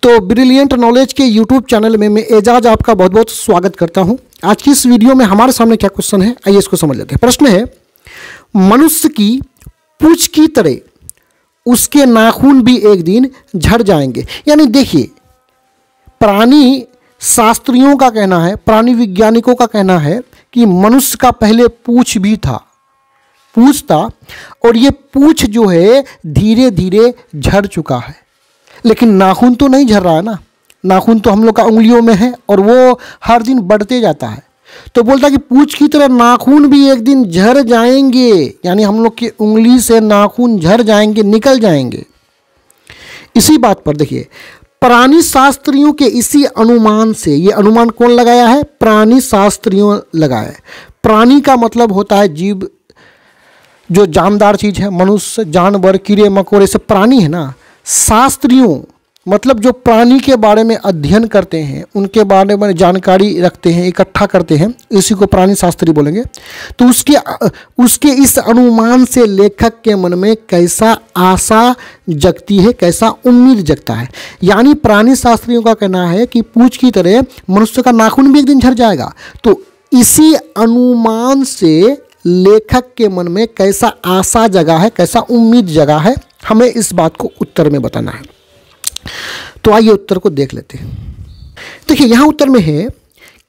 तो brilliant knowledge के YouTube channel में मैं एजाज आपका बहुत बहुत स्वागत करता हूं। आज की इस वीडियो में हमारे सामने क्या क्वेश्चन है, आइए इसको समझ लेते हैं। प्रश्न है, मनुष्य की पूंछ की तरह उसके नाखून भी एक दिन झड़ जाएंगे। यानी देखिए, प्राणी शास्त्रियों का कहना है, प्राणी वैज्ञानिकों का कहना है कि मनुष्य का पहले पूंछ भी था, पूंछ था, और ये पूंछ जो है धीरे धीरे झड़ चुका है। लेकिन नाखून तो नहीं झड़ रहा है ना, नाखून तो हम लोग का उंगलियों में है और वो हर दिन बढ़ते जाता है। तो बोलता है कि पूंछ की तरह नाखून भी एक दिन झड़ जाएंगे, यानी हम लोग की उंगली से नाखून झड़ जाएंगे, निकल जाएंगे। इसी बात पर देखिए, प्राणी शास्त्रियों के इसी अनुमान से, ये अनुमान कौन लगाया है? प्राणी शास्त्रियों लगाया है। प्राणी का मतलब होता है जीव, जो जानदार चीज है, मनुष्य, जानवर, कीड़े मकोड़े, सब प्राणी है ना। शास्त्रियों मतलब जो प्राणी के बारे में अध्ययन करते हैं, उनके बारे में जानकारी रखते हैं, इकट्ठा करते हैं, इसी को प्राणी शास्त्री बोलेंगे। तो उसके इस अनुमान से लेखक के मन में कैसा आशा जगती है, कैसा उम्मीद जगता है। यानी प्राणी शास्त्रियों का कहना है कि पूंछ की तरह मनुष्य का नाखून भी एक दिन झड़ जाएगा। तो इसी अनुमान से लेखक के मन में कैसा आशा जगा है, कैसा उम्मीद जगा है, हमें इस बात को उत्तर में बताना है। तो आइए उत्तर को देख लेते हैं। देखिए, यहां उत्तर में है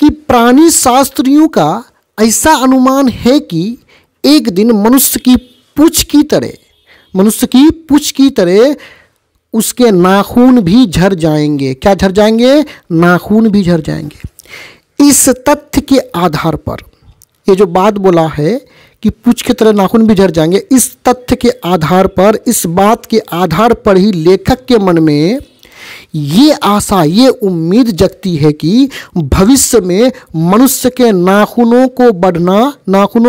कि प्राणी शास्त्रियों का ऐसा अनुमान है कि एक दिन मनुष्य की पूंछ की तरह उसके नाखून भी झड़ जाएंगे। क्या झड़ जाएंगे? नाखून भी झड़ जाएंगे। इस तथ्य के आधार पर, ये जो बात बोला है कि पूंछ की तरह नाखून भी झड़ जाएंगे, इस तथ्य के आधार पर, इस बात के आधार पर ही लेखक के मन में ये आशा, ये उम्मीद जगती है कि भविष्य में मनुष्य के नाखूनों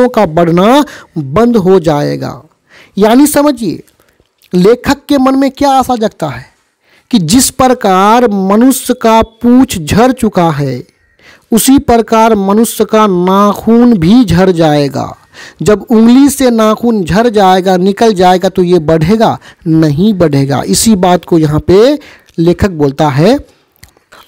का बढ़ना बंद हो जाएगा। यानी समझिए, लेखक के मन में क्या आशा जगता है कि जिस प्रकार मनुष्य का पूंछ झड़ चुका है, उसी प्रकार मनुष्य का नाखून भी झड़ जाएगा। जब उंगली से नाखून झड़ जाएगा, निकल जाएगा, तो ये बढ़ेगा? नहीं बढ़ेगा। इसी बात को यहाँ पे लेखक बोलता है।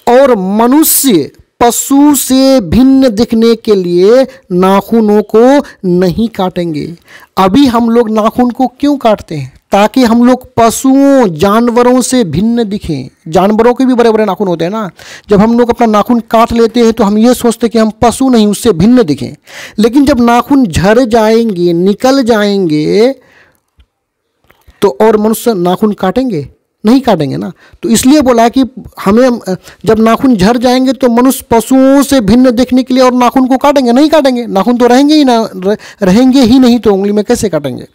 और मनुष्य पशु से भिन्न दिखने के लिए नाखूनों को नहीं काटेंगे। अभी हम लोग नाखून को क्यों काटते हैं? ताकि हम लोग पशुओं, जानवरों से भिन्न दिखें। जानवरों के भी बड़े बड़े नाखून होते हैं ना। जब हम लोग अपना नाखून काट लेते हैं तो हम ये सोचते हैं कि हम पशु नहीं, उससे भिन्न दिखें। लेकिन जब नाखून झड़ जाएंगे, निकल जाएंगे, तो और मनुष्य नाखून काटेंगे? नहीं काटेंगे ना। तो इसलिए बोला कि हमें जब नाखून झड़ जाएंगे तो मनुष्य पशुओं से भिन्न देखने के लिए और नाखून को काटेंगे? नहीं काटेंगे। नाखून तो रहेंगे ही नहीं, तो उंगली में कैसे काटेंगे?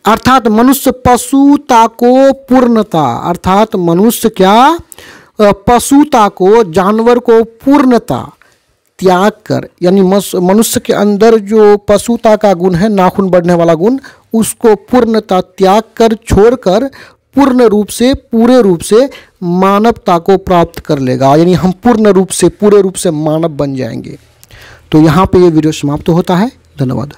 अर्थात मनुष्य पशुता को पूर्णता, अर्थात मनुष्य क्या, पशुता को, जानवर को पूर्णता त्याग कर, यानी मनुष्य के अंदर जो पशुता का गुण है, नाखून बढ़ने वाला गुण, उसको पूर्णता त्याग कर, छोड़कर पूर्ण रूप से, पूरे रूप से मानवता को प्राप्त कर लेगा। यानी हम पूर्ण रूप से, पूरे रूप से मानव बन जाएंगे। तो यहाँ पे ये वीडियो समाप्त होता है। धन्यवाद।